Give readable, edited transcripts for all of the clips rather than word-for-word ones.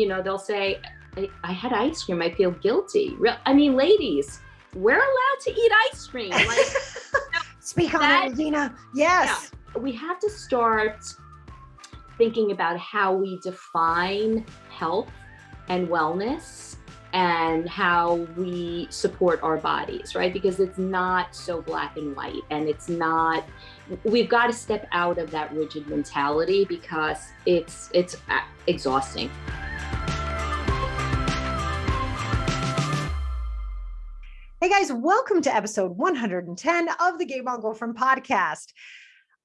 They'll say, I had ice cream. I feel guilty. Ladies, we're allowed to eat ice cream. Speak on it, Adina. Yes. Yeah, we have to start thinking about how we define health and wellness and how we support our bodies, right? Because it's not so black and white, and we've got to step out of that rigid mentality because it's exhausting. Hey guys, welcome to episode 110 of the Game On Girlfriend podcast.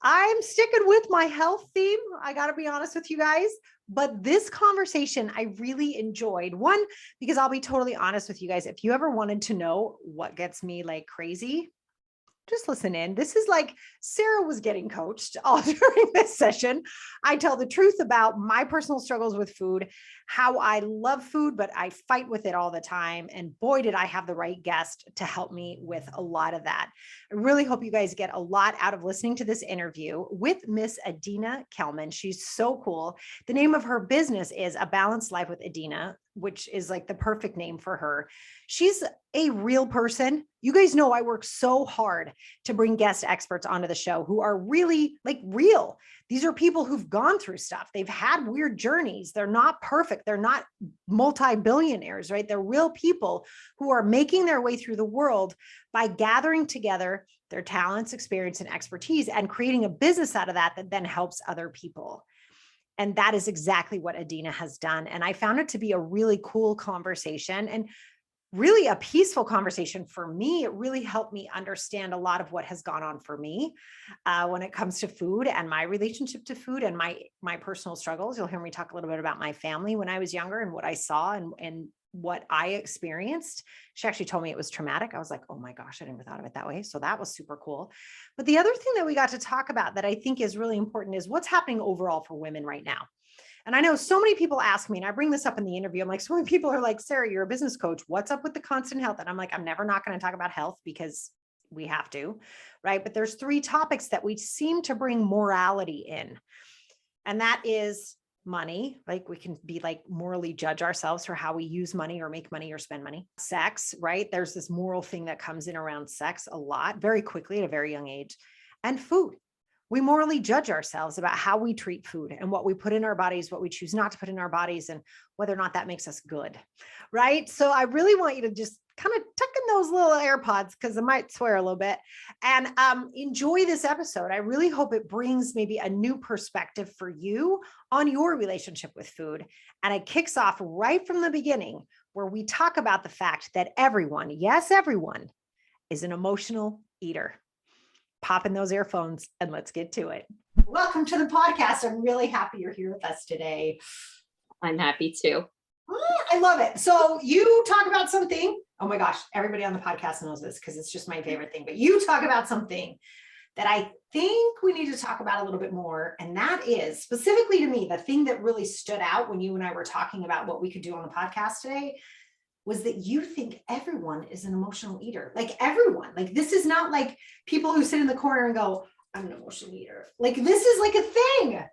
I'm sticking with my health theme. I got to be honest with you guys, but this conversation I really enjoyed. One, because I'll be totally honest with you guys. If you ever wanted to know what gets me like crazy, just listen in. This is like Sarah was getting coached all during this session. I tell the truth about my personal struggles with food, how I love food, but I fight with it all the time. And boy, did I have the right guest to help me with a lot of that. I really hope you guys get a lot out of listening to this interview with Miss Adina Kelman. She's so cool. The name of her business is A Balanced Life with Adina, which is like the perfect name for her. She's a real person. You guys know I work so hard to bring guest experts onto the show who are really like real. These are people who've gone through stuff. They've had weird journeys. They're not perfect. They're not multi-billionaires, right? They're real people who are making their way through the world by gathering together their talents, experience, and expertise and creating a business out of that then helps other people. And that is exactly what Adina has done. And I found it to be a really cool conversation and really a peaceful conversation for me. It really helped me understand a lot of what has gone on for me when it comes to food and my relationship to food and my personal struggles. You'll hear me talk a little bit about my family when I was younger and what I saw and what I experienced. She actually told me it was traumatic. I was like, oh my gosh, I never thought of it that way. So that was super cool. But the other thing that we got to talk about that I think is really important is what's happening overall for women right now. And I know so many people ask me, and I bring this up in the interview. I'm like, so many people are like, Sarah, you're a business coach. What's up with the constant health? And I'm like, I'm never not going to talk about health because we have to, right? But there's 3 topics that we seem to bring morality in. And that is money. Like we can be like morally judge ourselves for how we use money or make money or spend money. Sex, right? There's this moral thing that comes in around sex a lot, very quickly at a very young age. And food. We morally judge ourselves about how we treat food and what we put in our bodies, what we choose not to put in our bodies, and whether or not that makes us good, right? So I really want you to just kind of tuck in those little AirPods because I might swear a little bit and enjoy this episode. I really hope it brings maybe a new perspective for you on your relationship with food. And it kicks off right from the beginning where we talk about the fact that everyone, yes, everyone, is an emotional eater. Pop in those earphones and let's get to it. Welcome to the podcast. I'm really happy you're here with us today. I'm happy too. I love it. So you talk about something. Oh my gosh, everybody on the podcast knows this because it's just my favorite thing. But you talk about something that I think we need to talk about a little bit more. And that is specifically to me, the thing that really stood out when you and I were talking about what we could do on the podcast today was that you think everyone is an emotional eater. Like everyone, like this is not like people who sit in the corner and go, I'm an emotional eater. Like this is like a thing.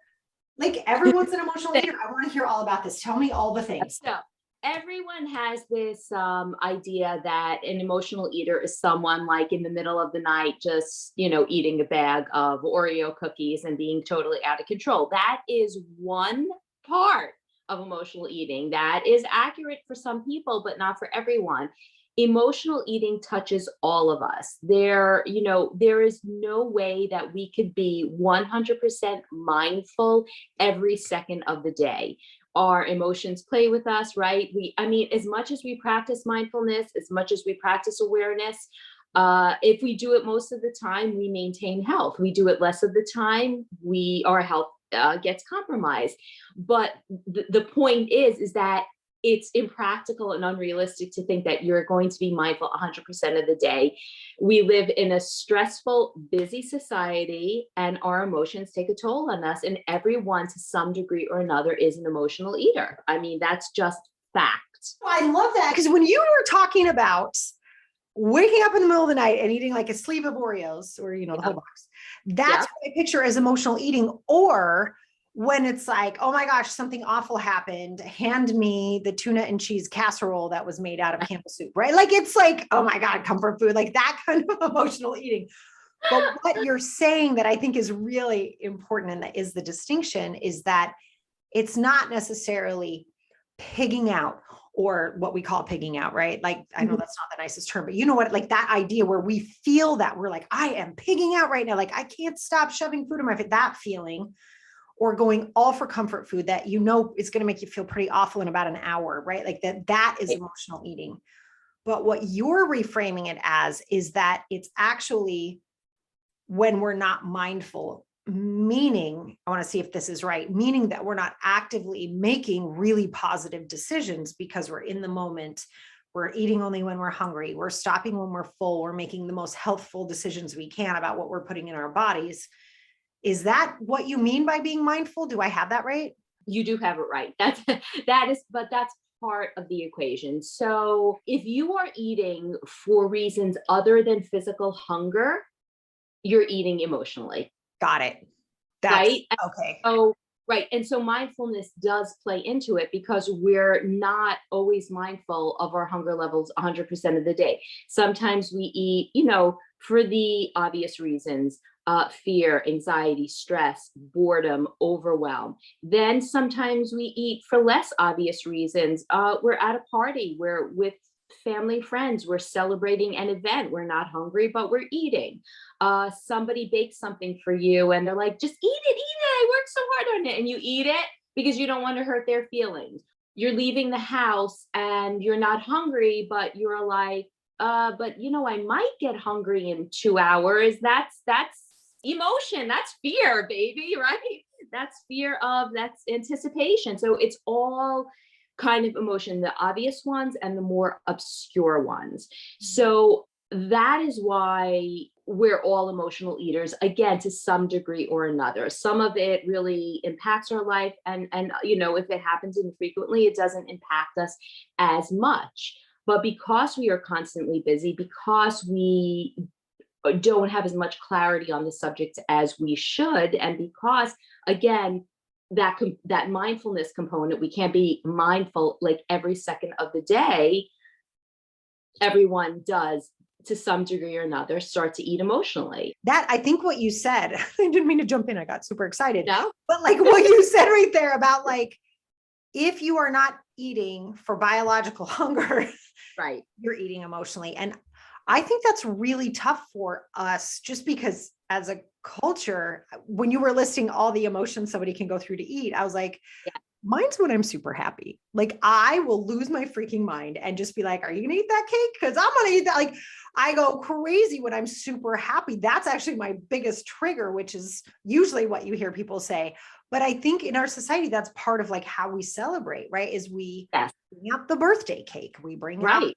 Like everyone's an emotional eater. I want to hear all about this. Tell me all the things. So everyone has this idea that an emotional eater is someone like in the middle of the night, just, eating a bag of Oreo cookies and being totally out of control. That is one part of emotional eating. That is accurate for some people, but not for everyone. Emotional eating touches all of us. There is no way that we could be 100% mindful every second of the day. Our emotions play with us, right? As much as we practice mindfulness, as much as we practice awareness, if we do it most of the time, we maintain health. We do it less of the time, our health gets compromised. But the point is that it's impractical and unrealistic to think that you're going to be mindful 100% of the day. We live in a stressful, busy society, and our emotions take a toll on us. And everyone, to some degree or another, is an emotional eater. That's just fact. I love that because when you were talking about waking up in the middle of the night and eating like a sleeve of Oreos or, the whole box, that's what I picture as emotional eating. Or when it's like, oh my gosh, something awful happened, hand me the tuna and cheese casserole that was made out of campbell soup, right? Like, it's like, oh my God, comfort food, like that kind of emotional eating. But what you're saying that I think is really important, and that is the distinction, is that it's not necessarily pigging out, or what we call pigging out, right? Like, I know that's not the nicest term, but you know what, like that idea where we feel that we're like, I am pigging out right now. Like, I can't stop shoving food in my face, that feeling, or going all for comfort food that, you know, is going to make you feel pretty awful in about an hour, right? Like that is emotional eating. But what you're reframing it as is that it's actually when we're not mindful, meaning, I want to see if this is right, meaning that we're not actively making really positive decisions because we're in the moment. We're eating only when we're hungry. We're stopping when we're full. We're making the most healthful decisions we can about what we're putting in our bodies. Is that what you mean by being mindful? Do I have that right? You do have it right. But that's part of the equation. So if you are eating for reasons other than physical hunger, you're eating emotionally. Got it. That's right. okay. So right. And so mindfulness does play into it because we're not always mindful of our hunger levels 100% of the day. Sometimes we eat, for the obvious reasons, fear, anxiety, stress, boredom, overwhelm. Then sometimes we eat for less obvious reasons. We're at a party, we're with family, friends, we're celebrating an event, we're not hungry, but we're eating. Somebody bakes something for you and they're like, just eat it, I worked so hard on it. And you eat it because you don't want to hurt their feelings. You're leaving the house and you're not hungry, but you're like, but I might get hungry in 2 hours. That's emotion. That's fear, baby, right? That's anticipation. So it's all kind of emotion, the obvious ones and the more obscure ones. So that is why we're all emotional eaters, again, to some degree or another. Some of it really impacts our life, and if it happens infrequently, it doesn't impact us as much. But because we are constantly busy, because we don't have as much clarity on the subject as we should, and because, again, that mindfulness component, we can't be mindful like every second of the day. Everyone does, to some degree or another, start to eat emotionally. That, I think what you said, I didn't mean to jump in, I got super excited. No? But like what you said right there about, like, if you are not eating for biological hunger, Right, you're eating emotionally. And I think that's really tough for us, just because as a culture, when you were listing all the emotions somebody can go through to eat, I was like, yeah, mine's when I'm super happy. Like, I will lose my freaking mind and just be like, are you gonna eat that cake? Because I'm gonna eat that. Like, I go crazy when I'm super happy. That's actually my biggest trigger, which is usually what you hear people say. But I think in our society, that's part of like how we celebrate, right? Is we yes, bring out the birthday cake, we bring out right,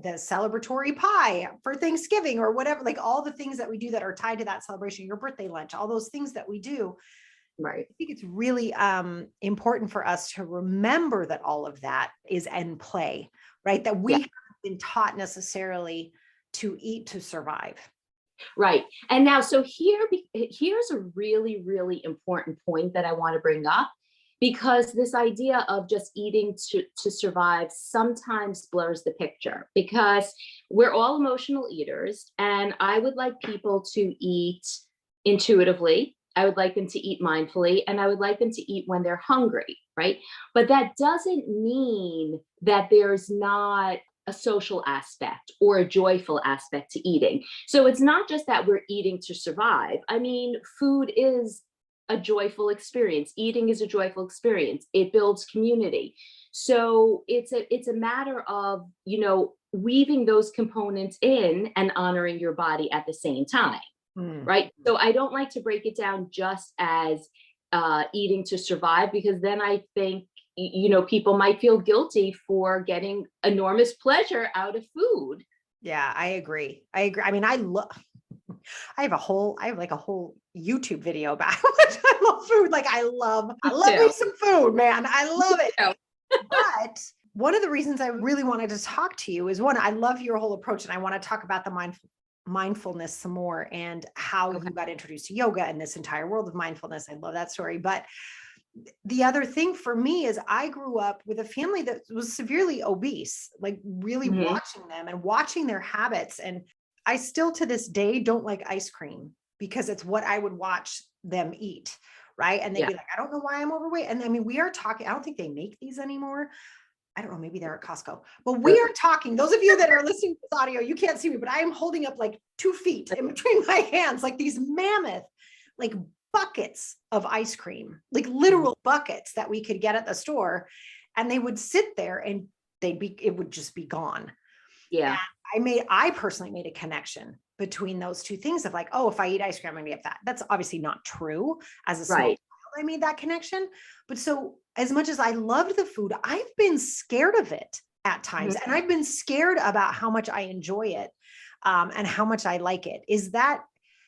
the celebratory pie for Thanksgiving or whatever, like all the things that we do that are tied to that celebration, your birthday lunch, all those things that we do. right. I think it's really important for us to remember that all of that is in play, right? That we Yeah. haven't been taught necessarily to eat to survive. Right. And now, so here's a really, really important point that I want to bring up, because this idea of just eating to survive sometimes blurs the picture, because we're all emotional eaters. And I would like people to eat intuitively. I would like them to eat mindfully, and I would like them to eat when they're hungry, right? But that doesn't mean that there's not a social aspect or a joyful aspect to eating. So it's not just that we're eating to survive. I mean, food is a joyful experience. Eating is a joyful experience. It builds community. So it's a matter of, weaving those components in and honoring your body at the same time. Mm. Right. So I don't like to break it down just as eating to survive, because then I think, people might feel guilty for getting enormous pleasure out of food. Yeah, I agree. I agree. I mean, I have like a whole YouTube video about how much I love food. Like, I love me some food, man. I love it. But one of the reasons I really wanted to talk to you is, one, I love your whole approach, and I want to talk about the mindfulness some more, and how Okay. you got introduced to yoga and this entire world of mindfulness. I love that story. But the other thing for me is I grew up with a family that was severely obese, like really watching them and watching their habits. And I still to this day don't like ice cream because it's what I would watch them eat. Right. And they'd be like, I don't know why I'm overweight. And I mean, we are talking, I don't think they make these anymore. I don't know, maybe they're at Costco, but we are talking, those of you that are listening to this audio, you can't see me, but I am holding up like 2 feet in between my hands, like these mammoth, like buckets of ice cream, like literal buckets that we could get at the store. And they would sit there and it would just be gone. Yeah. And I personally made a connection between those two things of like, oh, if I eat ice cream, I'm going to get fat. That's obviously not true. As a small child, I made that connection. But so as much as I loved the food, I've been scared of it at times. And I've been scared about how much I enjoy it and how much I like it. Is that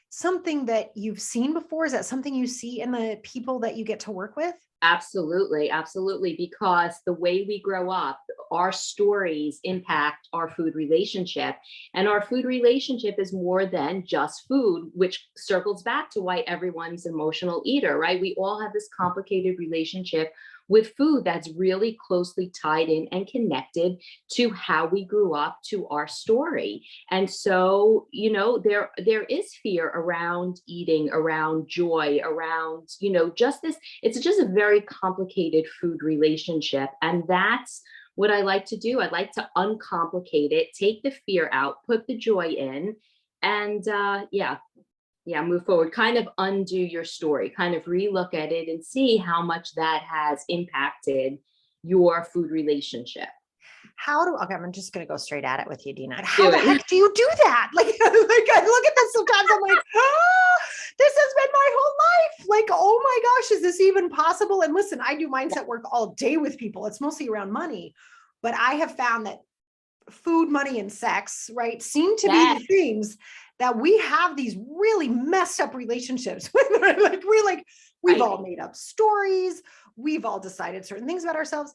something that you've seen before? Is that something you see in the people that you get to work with? Absolutely. Absolutely. Because the way we grow up, our stories impact our food relationship. And our food relationship is more than just food, which circles back to why everyone's an emotional eater, right? We all have this complicated relationship with food that's really closely tied in and connected to how we grew up, to our story. And so, there is fear around eating, around joy, around, just this, it's just a very complicated food relationship. And that's what I like to do. I like to uncomplicate it, take the fear out, put the joy in, and move forward, kind of undo your story, kind of relook at it and see how much that has impacted your food relationship. Okay, I'm just going to go straight at it with you, Dina. How the heck do you do that? Like I look at this sometimes, I'm like, this has been my whole life. Like, oh my gosh, is this even possible? And listen, I do mindset work all day with people. It's mostly around money, but I have found that food, money, and sex, right, seem to be the things that we have these really messed up relationships with. We've all made up stories. We've all decided certain things about ourselves.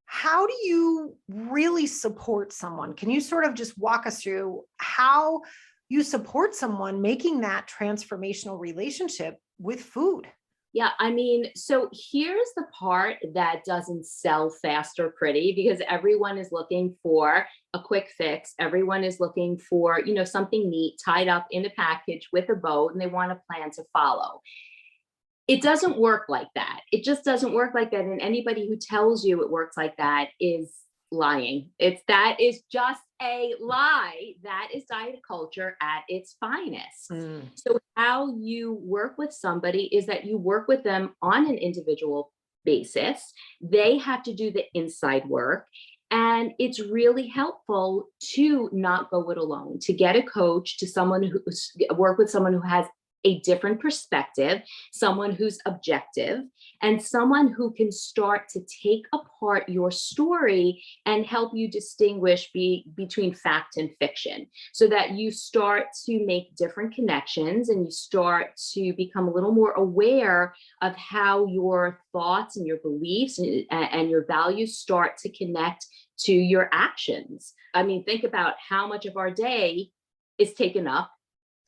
How do you really support someone? Can you sort of just walk us through how you support someone making that transformational relationship with food? Yeah, I mean, so here's the part that doesn't sell fast or pretty, because everyone is looking for a quick fix. Everyone is looking for, something neat, tied up in a package with a bow, and they want a plan to follow. It doesn't work like that. It just doesn't work like that. And anybody who tells you it works like that is lying. That is just a lie. That is diet culture at its finest. So how you work with somebody is that you work with them on an individual basis. They have to do the inside work. And it's really helpful to not go it alone, to get a coach, to work with someone who has a different perspective, someone who's objective, and someone who can start to take apart your story and help you distinguish between fact and fiction, so that you start to make different connections and you start to become a little more aware of how your thoughts and your beliefs and your values start to connect to your actions. I mean, think about how much of our day is taken up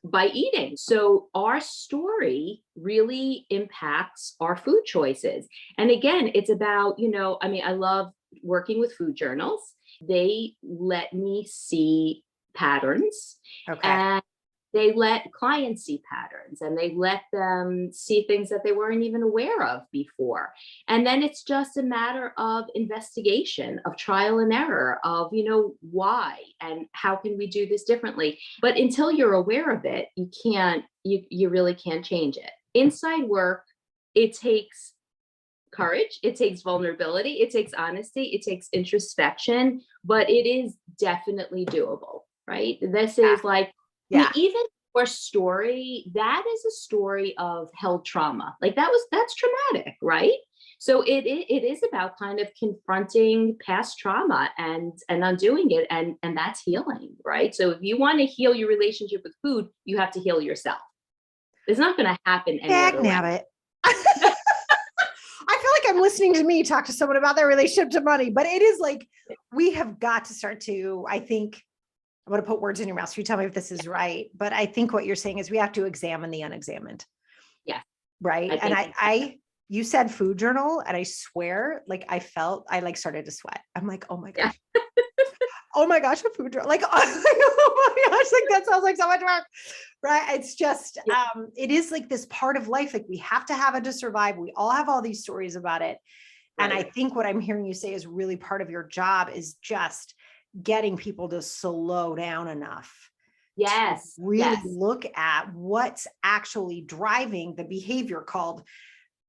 by eating. So our story really impacts our food choices. And again, it's about, I love working with food journals. They let me see patterns. Okay. And they let clients see patterns, and they let them see things that they weren't even aware of before. And then it's just a matter of investigation, of trial and error, of, why and how can we do this differently? But until you're aware of it, you really can't change it. Inside work, it takes courage, it takes vulnerability, it takes honesty, it takes introspection, but it is definitely doable, right? This is like, even your story, that is a story of held trauma. Like that's traumatic, right? So it is about kind of confronting past trauma and undoing it, and that's healing, right? So if you want to heal your relationship with food, you have to heal yourself. It's not going to happen any other way. I feel like I'm listening to me talk to someone about their relationship to money, but it is like, we have got to start to, I think, I'm going to put words in your mouth. So you tell me if this is right. But I think what you're saying is we have to examine the unexamined. Yeah. Right. And You said food journal, and I swear, like I like started to sweat. I'm like, oh my Yeah. gosh. Oh my gosh, a food journal. Like, oh my gosh, like that sounds like so much work. Right. It's just it is like this part of life. Like we have to have it to survive. We all have all these stories about it. And I Right. think what I'm hearing you say is really part of your job is just getting people to slow down enough to Yes. really Yes. look at what's actually driving the behavior called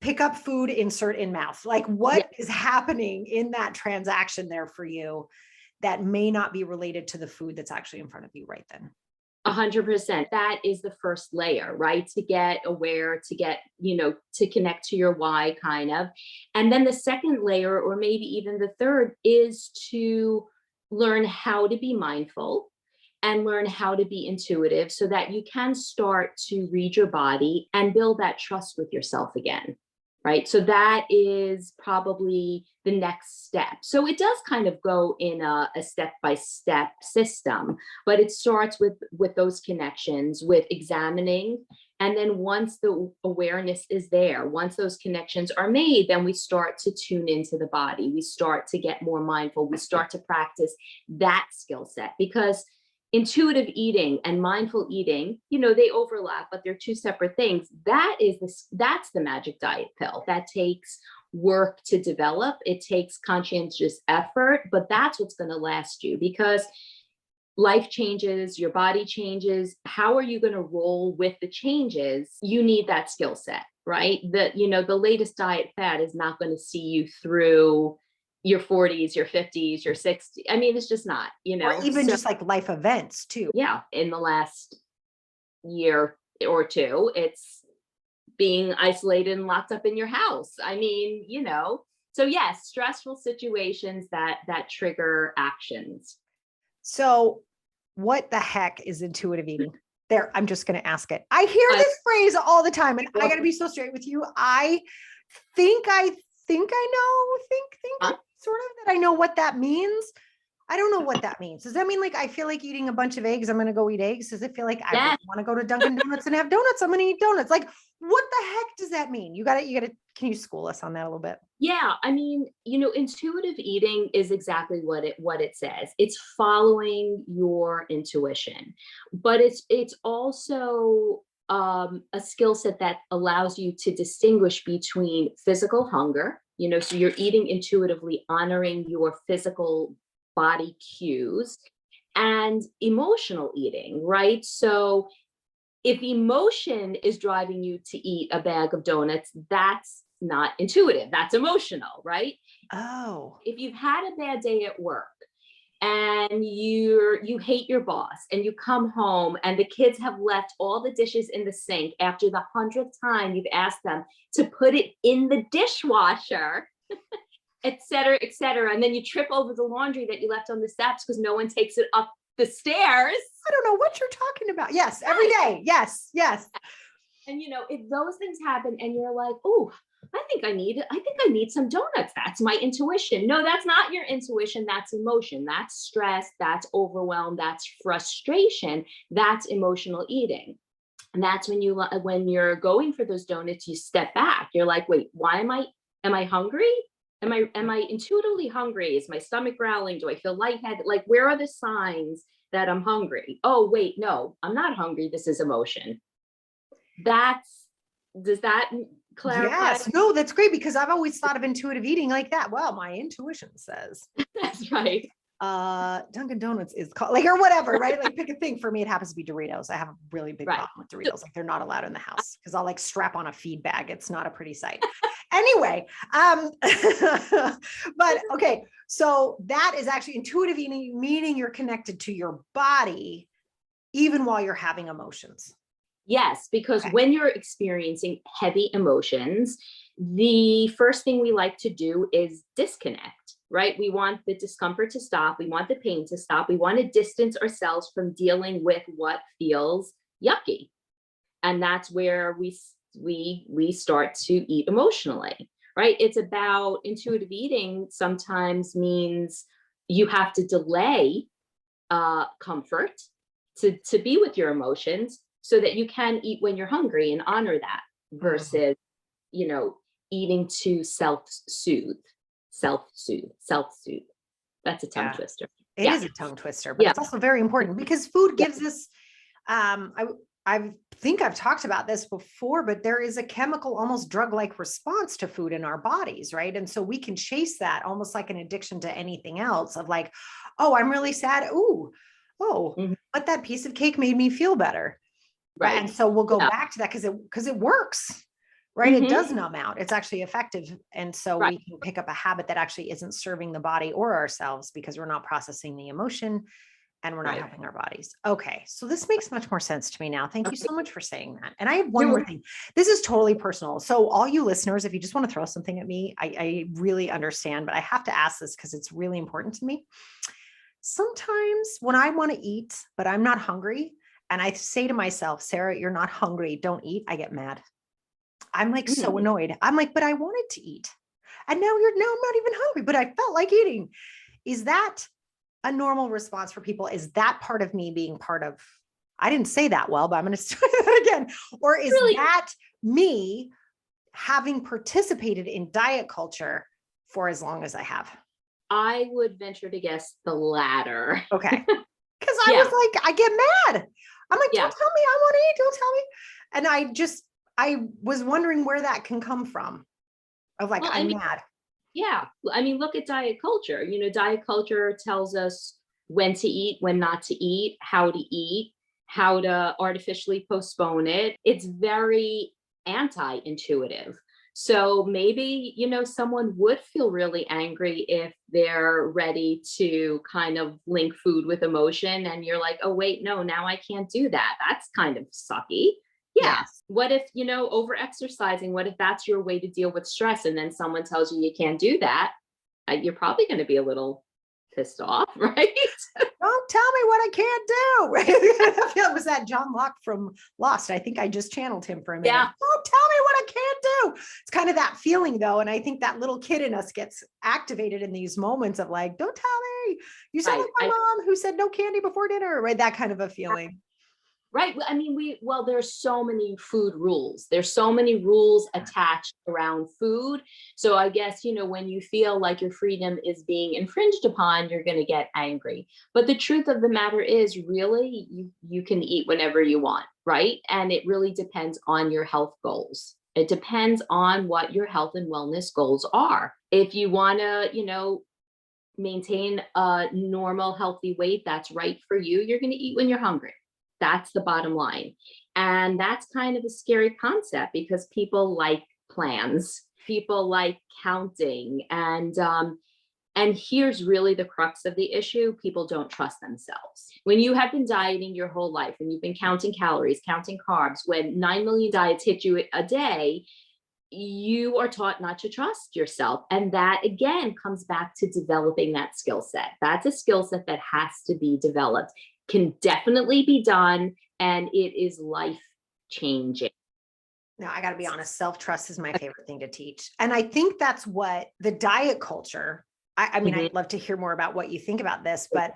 pick up food, insert in mouth. Like Yeah. what is happening in that transaction there for you that may not be related to the food that's actually in front of you right then. 100%. That is the first layer, right? To get aware, to get, to connect to your why kind of. And then the second layer, or maybe even the third, is to learn how to be mindful and learn how to be intuitive so that you can start to read your body and build that trust with yourself again. Right. So that is probably the next step. So it does kind of go in a step-by-step system, but it starts with those connections, with examining. And then once the awareness is there, once those connections are made, then we start to tune into the body. We start to get more mindful. We start to practice that skill set, because intuitive eating and mindful eating, they overlap, but they're two separate things. That's the magic diet pill that takes work to develop. It takes conscientious effort, but that's what's going to last you, because life changes, your body changes. How are you going to roll with the changes? You need that skill set, right? The latest diet fad is not going to see you through your 40s, your 50s, your 60s. I mean, it's just not, Or even So just like life events too. yeah, in the last year or two, it's being isolated and locked up in your house. I mean, so yes, stressful situations that trigger actions. So what the heck is intuitive eating? There, I'm just going to ask it. I hear I, this phrase all the time, and I got to be so straight with you. I think I know, huh? sort of that I know what that means. I don't know what that means. Does that mean like I feel like eating a bunch of eggs, I'm going to go eat eggs? Does it feel like I really Yes. want to go to Dunkin' Donuts and have donuts? I'm going to eat donuts. Like, what the heck does that mean? You got to, can you school us on that a little bit? Yeah, I mean, intuitive eating is exactly what it says. It's following your intuition, but it's also a skill set that allows you to distinguish between physical hunger. So you're eating intuitively, honoring your physical body cues, and emotional eating, right? So if emotion is driving you to eat a bag of donuts, that's not intuitive, that's emotional, right? Oh, If you've had a bad day at work and you hate your boss and you come home and the kids have left all the dishes in the sink after the 100th time you've asked them to put it in the dishwasher, et cetera, et cetera, and then you trip over the laundry that you left on the steps because no one takes it up the stairs. I don't know what you're talking about. Yes, every day. Yes, yes. And if those things happen and you're like, oh, I think I need some donuts. That's my intuition. No, that's not your intuition. That's emotion. That's stress. That's overwhelm. That's frustration. That's emotional eating. And that's when you're going for those donuts, you step back. You're like, wait, why am I hungry? Am I intuitively hungry? Is my stomach growling? Do I feel lightheaded? Like, where are the signs that I'm hungry? Oh, wait, no, I'm not hungry. This is emotion. Does that clarify? Yes. No, that's great because I've always thought of intuitive eating like that. Well, my intuition says That's right. Dunkin' Donuts is called like or whatever, right? Like pick a thing. For me, it happens to be Doritos. I have a really big Right. problem with Doritos. Like they're not allowed in the house because I'll like strap on a feed bag. It's not a pretty sight. Anyway, but okay, so that is actually intuitive eating, meaning you're connected to your body even while you're having emotions. Yes, because Okay. when you're experiencing heavy emotions, the first thing we like to do is disconnect, right? We want the discomfort to stop. We want the pain to stop. We want to distance ourselves from dealing with what feels yucky. And that's where we start to eat emotionally, right? It's about intuitive eating sometimes means you have to delay comfort to be with your emotions so that you can eat when you're hungry and honor that Mm. versus, you know, eating to self-soothe. That's a tongue Yeah. twister. It Yeah. is a tongue twister, but Yeah. it's also very important because food Yeah. gives us, I think I've talked about this before, but there is a chemical, almost drug-like response to food in our bodies, right? And so we can chase that almost like an addiction to anything else of like, oh, I'm really sad. Ooh, oh, Mhm. but that piece of cake made me feel better. Right. Right. And so we'll go Yeah. back to that because it works, right? It Mhm. does numb out. It's actually effective. And so Right. we can pick up a habit that actually isn't serving the body or ourselves because we're not processing the emotion and we're not Right. helping our bodies. Okay. So this makes much more sense to me now. Thank you Okay. so much for saying that. And I have one You're more thing. This is totally personal. So all you listeners, if you just want to throw something at me, I really understand, but I have to ask this because it's really important to me. Sometimes when I want to eat, but I'm not hungry, and I say to myself, Sarah, you're not hungry, don't eat, I get mad. I'm like so Mm. annoyed. I'm like, but I wanted to eat. And now I'm not even hungry, but I felt like eating. Is that a normal response for people? Is that part of me being part of, I didn't say that well, but I'm going to say that again. Or is Really? that me having participated in diet culture for as long as I have? I would venture to guess the latter. Okay. Because I Yeah. was like, I get mad. I'm like, Yeah. don't tell me I want to eat. Don't tell me. And I was wondering where that can come from of like, Well, I'm mad. yeah. I mean, look at diet culture. Diet culture tells us when to eat, when not to eat, how to artificially postpone it. It's very anti-intuitive. So maybe, someone would feel really angry if they're ready to kind of link food with emotion. And you're like, oh, wait, no, now I can't do that. That's kind of sucky. Yeah. Yes. What if, over exercising, what if that's your way to deal with stress? And then someone tells you can't do that. You're probably going to be a little pissed off, right? Don't tell me what I can't do. Right? I feel it was that John Locke from Lost. I think I just channeled him for a minute. Yeah. Don't tell me what I can't do. It's kind of that feeling though. And I think that little kid in us gets activated in these moments of like, don't tell me. You sound Right. like my mom who said no candy before dinner, right? That kind of a feeling. Right. I mean, there's so many food rules. There's so many rules attached around food. So I guess, when you feel like your freedom is being infringed upon, you're going to get angry. But the truth of the matter is really you can eat whenever you want, right? And it really depends on your health goals. It depends on what your health and wellness goals are. If you want to, maintain a normal, healthy weight that's right for you, you're going to eat when you're hungry. That's the bottom line. And that's kind of a scary concept because people like plans, people like counting. And here's really the crux of the issue. People don't trust themselves. When you have been dieting your whole life and you've been counting calories, counting carbs, when 9 million diets hit you a day, you are taught not to trust yourself. And that again comes back to developing that skill set. That's a skill set that has to be developed, can definitely be done, and it is life changing. Now, I got to be honest, self-trust is my favorite thing to teach. And I think that's what the diet culture, I mean, I'd love to hear more about what you think about this, but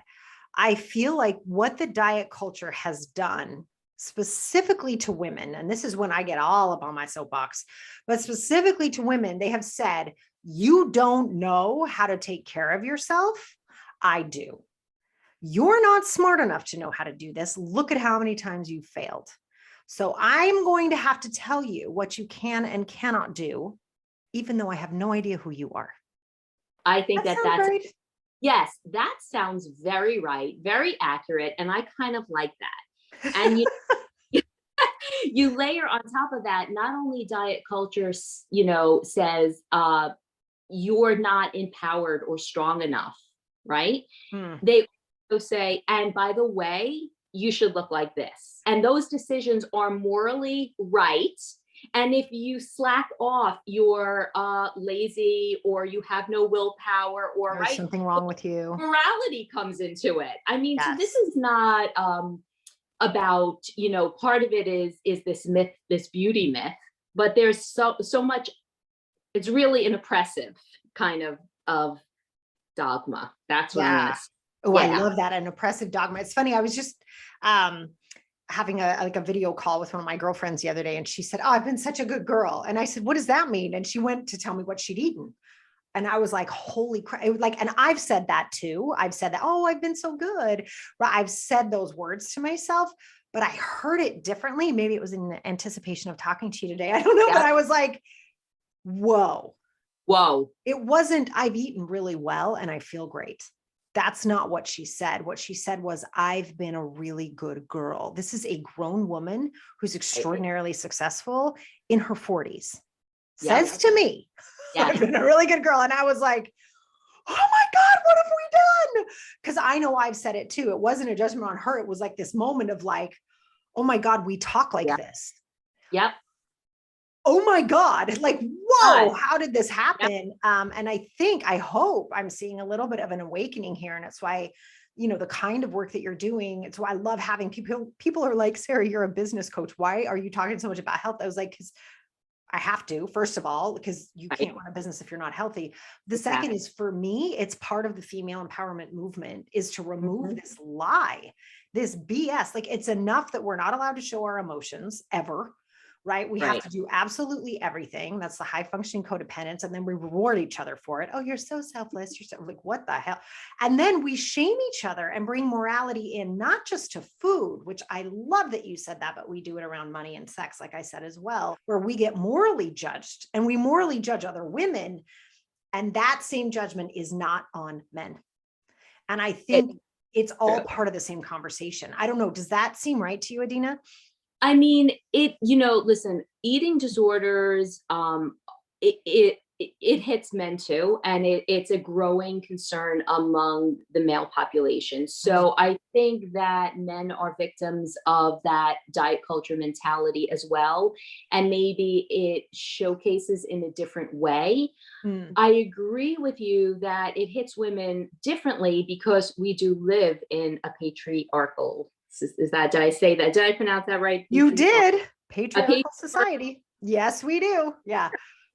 I feel like what the diet culture has done specifically to women, and this is when I get all up on my soapbox, but specifically to women, they have said, you don't know how to take care of yourself. I do. You're not smart enough to know how to do this. Look at how many times you've failed. So I'm going to have to tell you what you can and cannot do, even though I have no idea who you are. I think that's right. Yes, that sounds very right, very accurate. And I kind of like that. And you layer on top of that, not only diet culture, says you're not empowered or strong enough, right? They also say, and by the way, you should look like this. And those decisions are morally right. And if you slack off, you're lazy or you have no willpower or There's something wrong with you. Morality comes into it. I mean, Yes. So this is not about, part of it is this myth, this beauty myth, but there's so much, it's really an oppressive kind of dogma. That's what I'm going to say. Oh, yeah. I love that. An oppressive dogma. It's funny. I was just having a video call with one of my girlfriends the other day, and she said, "Oh, I've been such a good girl." And I said, "What does that mean?" And she went to tell me what she'd eaten. And I was like, holy crap. It was like, and I've said that too. I've said that, "Oh, I've been so good." But I've said those words to myself, but I heard it differently. Maybe it was in anticipation of talking to you today. I don't know, but Yeah. I was like, whoa. Whoa. It wasn't, "I've eaten really well and I feel great." That's not what she said. What she said was, "I've been a really good girl." This is a grown woman who's extraordinarily successful in her 40s. Yep. Says to me, "I've Yes. been a really good girl." And I was like, "Oh my God, what have we done?" Because I know I've said it too. It wasn't a judgment on her. It was like this moment of like, "Oh my God, we talk like Yeah. this. Yep. Oh my God, like, whoa, God. how did this Yep. happen?" And I hope I'm seeing a little bit of an awakening here. And it's why, the kind of work that you're doing, it's why I love having people are like, "Sarah, you're a business coach. Why are you talking so much about health?" I was like, "Because I have to, first of all, because you Right. can't run a business if you're not healthy." The second Exactly. is, for me, it's part of the female empowerment movement, is to remove Mhm. this lie, this BS. Like, it's enough that we're not allowed to show our emotions ever, right? We have Right. to do absolutely everything. That's the high functioning codependence. And then we reward each other for it. "Oh, you're so selfless. You're so," like, what the hell? And then we shame each other and bring morality in, not just to food, which I love that you said that, but we do it around money and sex, like I said as well, where we get morally judged and we morally judge other women. And that same judgment is not on men. And I It's think it's all true. part of the same conversation. I don't know. Does that seem right to you, Adina? I mean, listen, eating disorders, it hits men too, and it's a growing concern among the male population. Mhm. So I think that men are victims of that diet culture mentality as well, and maybe it showcases in a different way. Mm. I agree with you that it hits women differently because we do live in a patriarchal. Is that, did I say that? Did I pronounce that right? You Patriarchal. did. A Patriarchal patriarchal. society. Yes, we do. Yeah.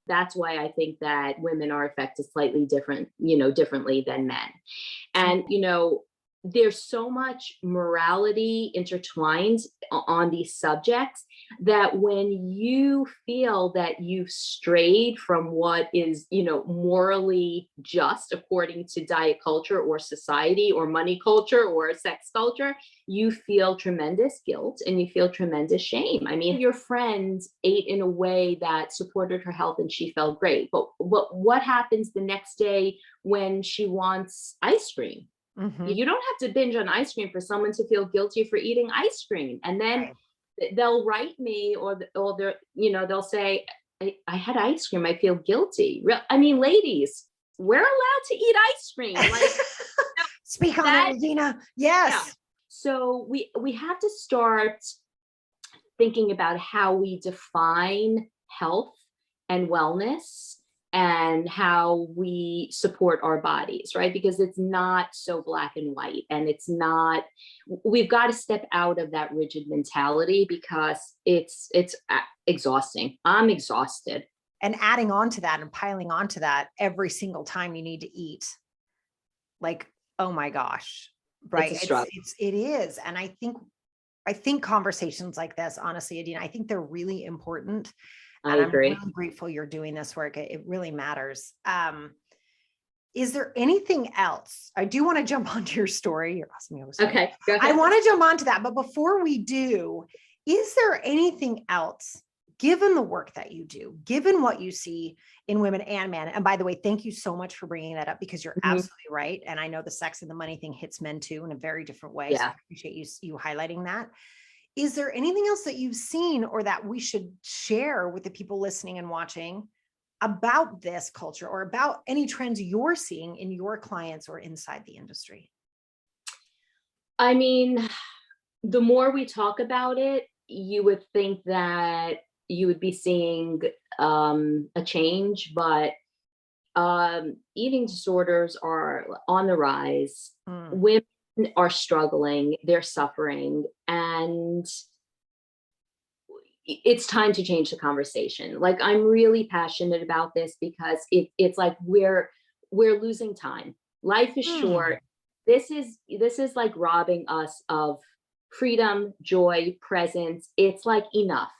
That's why I think that women are affected slightly differently than men. And, there's so much morality intertwined on these subjects that when you feel that you've strayed from what is, morally just according to diet culture or society or money culture or sex culture, you feel tremendous guilt and you feel tremendous shame. I mean, your friend ate in a way that supported her health and she felt great. But what happens the next day when she wants ice cream? Mhm. You don't have to binge on ice cream for someone to feel guilty for eating ice cream. And then Right. they'll write me or they'll say, I had ice cream. I feel guilty. I mean, ladies, we're allowed to eat ice cream. Like Speak on it, that. Adina. Yeah. Yes. So we have to start thinking about how we define health and wellness and how we support our bodies, right? Because it's not so black and white, and it's not, we've got to step out of that rigid mentality because it's exhausting. I'm exhausted. And adding on to that and piling on to that every single time you need to eat. Like, oh my gosh. It's Right. a struggle. It is. And I think conversations like this, honestly, Adina, I think they're really important. I And I'm agree. really grateful you're doing this work. It really matters. Is there anything else? I do want to jump onto your story. You're awesome. You always say. Okay, go I ahead. want to jump onto that. But before we do, is there anything else, given the work that you do, given what you see in women and men? And by the way, thank you so much for bringing that up, because you're Mhm. absolutely right. And I know the sex and the money thing hits men too in a very different way. So I Yeah. appreciate you highlighting that. Is there anything else that you've seen or that we should share with the people listening and watching about this culture, or about any trends you're seeing in your clients or inside the industry? I mean, the more we talk about it, you would think that you would be seeing a change, but eating disorders are on the rise. Mm, Women are struggling, they're suffering, and it's time to change the conversation. Like, I'm really passionate about this because it's like we're losing time. Life is mm, short. This is like robbing us of freedom, joy, presence. It's like enough.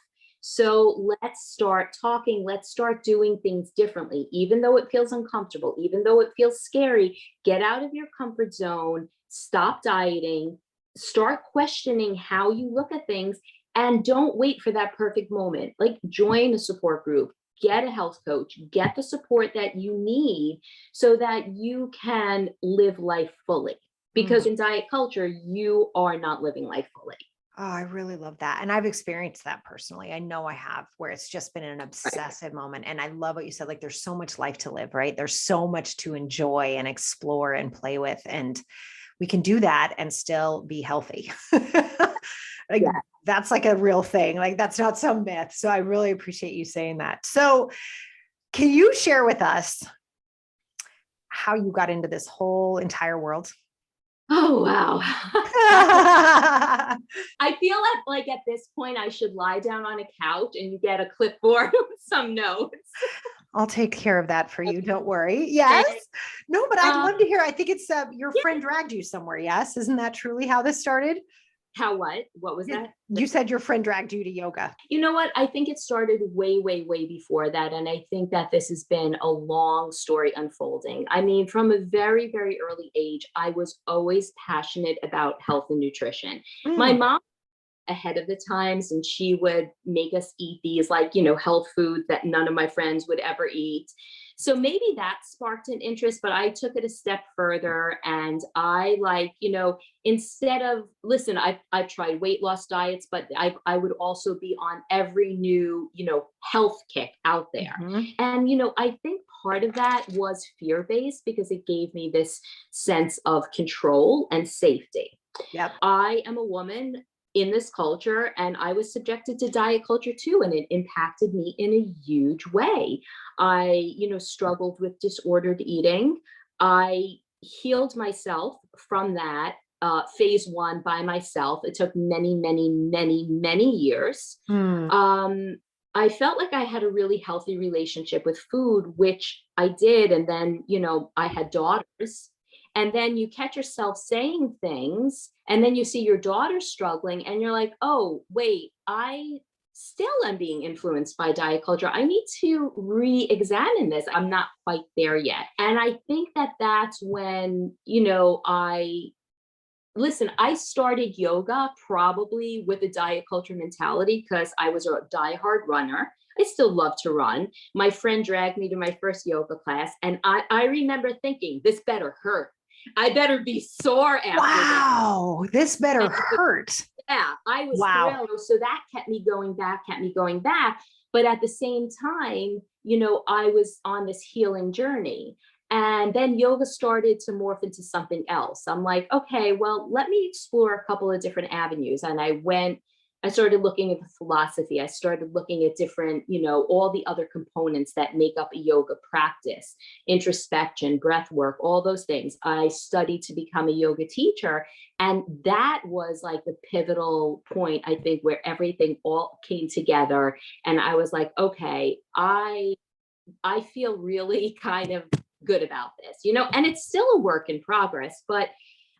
So let's start talking. Let's start doing things differently, even though it feels uncomfortable, even though it feels scary. Get out of your comfort zone, stop dieting, start questioning how you look at things, and don't wait for that perfect moment. Like, join a support group, get a health coach, get the support that you need so that you can live life fully. Because in diet culture, you are not living life fully. Oh, I really love that. And I've experienced that personally. I know I have, where it's just been an obsessive moment. And I love what you said. Like, there's so much life to live, right? There's so much to enjoy and explore and play with. And we can do that and still be healthy. Like, Yeah. that's like a real thing. Like, that's not some myth. So I really appreciate you saying that. So can you share with us how you got into this whole entire world? Oh, wow. I feel like at this point, I should lie down on a couch and you get a clipboard with some notes. I'll take care of that for you. Don't worry. Yes. No, but I'd love to hear. I think it's your friend dragged you somewhere. Yes. Isn't that truly how this started? How what? What was that? You said your friend dragged you to yoga. You know what? I think it started way, way, way before that. And I think that this has been a long story unfolding. I mean, from a very, very early age, I was always passionate about health and nutrition. My mom ahead of the times, and she would make us eat these, like, health foods that none of my friends would ever eat. So maybe that sparked an interest, but I took it a step further, and I, like, instead of, listen, I've tried weight loss diets, but I would also be on every new, health kick out there. And, I think part of that was fear-based because it gave me this sense of control and safety. Yep. I am a woman in this culture, and I was subjected to diet culture too, and it impacted me in a huge way. I, struggled with disordered eating. I healed myself from that phase one by myself. It took many, many, many, many years. I felt like I had a really healthy relationship with food, which I did. And then, I had daughters. And then you catch yourself saying things, and then you see your daughter struggling, and you're like, oh, wait, I still am being influenced by diet culture. I need to re-examine this. I'm not quite there yet. And I think that that's when, I started yoga probably with a diet culture mentality because I was a diehard runner. I still love to run. My friend dragged me to my first yoga class, and I remember thinking, this better hurt. I better be sore after wow, this better hurt. Yeah, I was thrilled. So that kept me going back. But at the same time, I was on this healing journey. And then yoga started to morph into something else. I'm like, okay, well, let me explore a couple of different avenues. And I started looking at the philosophy. I started looking at different, all the other components that make up a yoga practice, introspection, breath work, all those things. I studied to become a yoga teacher. And that was like the pivotal point, I think, where everything all came together. And I was like, okay, I feel really kind of good about this, and it's still a work in progress, but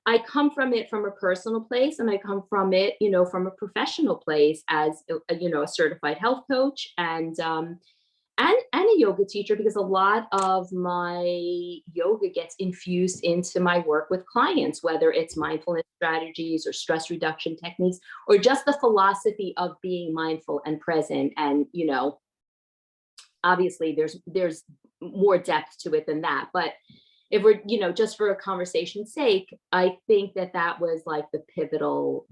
I come from it from a personal place, and I come from it, from a professional place as a certified health coach and a yoga teacher, because a lot of my yoga gets infused into my work with clients, whether it's mindfulness strategies or stress reduction techniques, or just the philosophy of being mindful and present. And, obviously there's more depth to it than that, but if we're, just for a conversation's sake, I think that was like the pivotal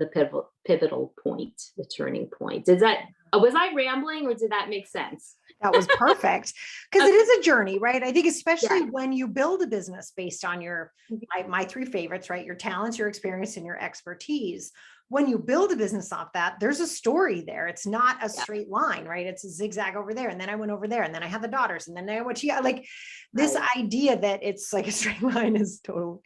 point, the turning point. Was I rambling, or did that make sense? That was perfect. Because it is a journey, right? I think especially when you build a business based on my three favorites, right? Your talents, your experience, and your expertise. When you build a business off that, there's a story there. It's not a straight line, right? It's a zigzag over there. And then I went over there, and then I had the daughters, and then I went, this idea that it's like a straight line is total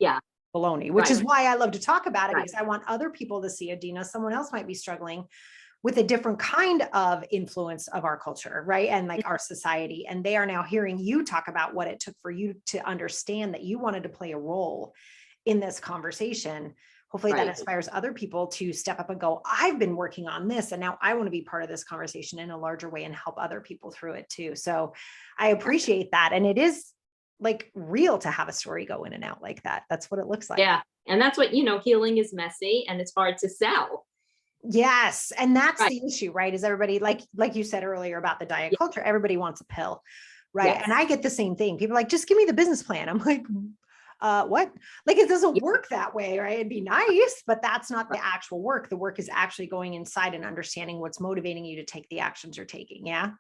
baloney, which is why I love to talk about it, because I want other people to see, Adina, someone else might be struggling with a different kind of influence of our culture, right? And like our society. And they are now hearing you talk about what it took for you to understand that you wanted to play a role in this conversation. hopefully that Right. inspires other people to step up and go, I've been working on this and now I want to be part of this conversation in a larger way and help other people through it too. So I appreciate that. And it is like real to have a story go in and out like that. That's what it looks like. Yeah. And that's what, healing is messy and it's hard to sell. Yes. And that's Right. the issue, right? Is everybody like you said earlier about the diet Yeah. culture, everybody wants a pill, right? Yes. And I get the same thing. People are like, just give me the business plan. I'm like, what? Like it doesn't Yeah. work that way, right? It'd be nice, but that's not Right. the actual work. The work is actually going inside and understanding what's motivating you to take the actions you're taking. Yeah.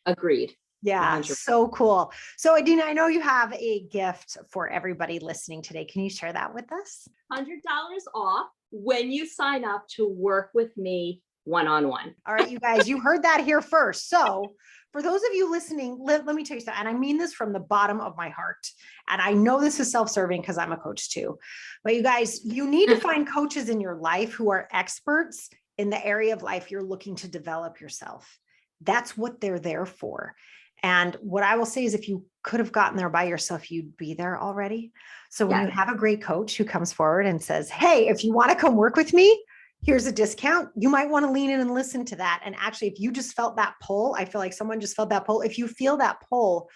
Agreed. Yeah. 100. So cool. So Adina, I know you have a gift for everybody listening today. Can you share that with us? $100 off when you sign up to work with me one-on-one. All right, you guys, you heard that here first. So for those of you listening, let me tell you something, and I mean this from the bottom of my heart. And I know this is self-serving because I'm a coach too. But you guys, you need to find coaches in your life who are experts in the area of life you're looking to develop yourself. That's what they're there for. And what I will say is if you could have gotten there by yourself, you'd be there already. So when you have a great coach who comes forward and says, hey, if you want to come work with me, here's a discount, you might want to lean in and listen to that. And actually, if you just felt that pull, I feel like someone just felt that pull. If you feel that pull,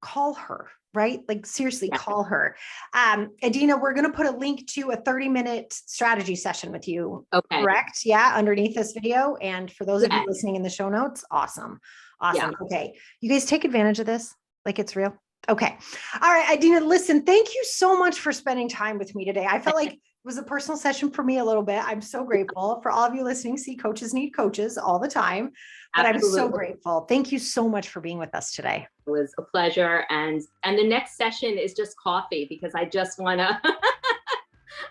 call her, right? Like seriously, call her. Adina, we're going to put a link to a 30-minute strategy session with you. Okay. Correct? Yeah. Underneath this video. And for those of you listening in the show notes, awesome. Awesome. Yeah. Okay. You guys take advantage of this. Like it's real. Okay. All right. Adina, listen, thank you so much for spending time with me today. I felt like it was a personal session for me a little bit. I'm so grateful for all of you listening. See, coaches need coaches all the time, but absolutely. I'm so grateful. Thank you so much for being with us today. It was a pleasure. And the next session is just coffee because I just want to,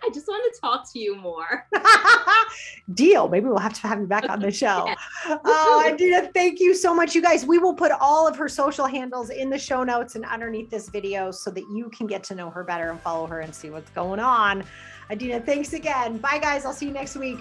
I just want to talk to you more. Deal. Maybe we'll have to have you back on the show. Oh, Adina, thank you so much. You guys, we will put all of her social handles in the show notes and underneath this video so that you can get to know her better and follow her and see what's going on. Adina, thanks again. Bye guys. I'll see you next week.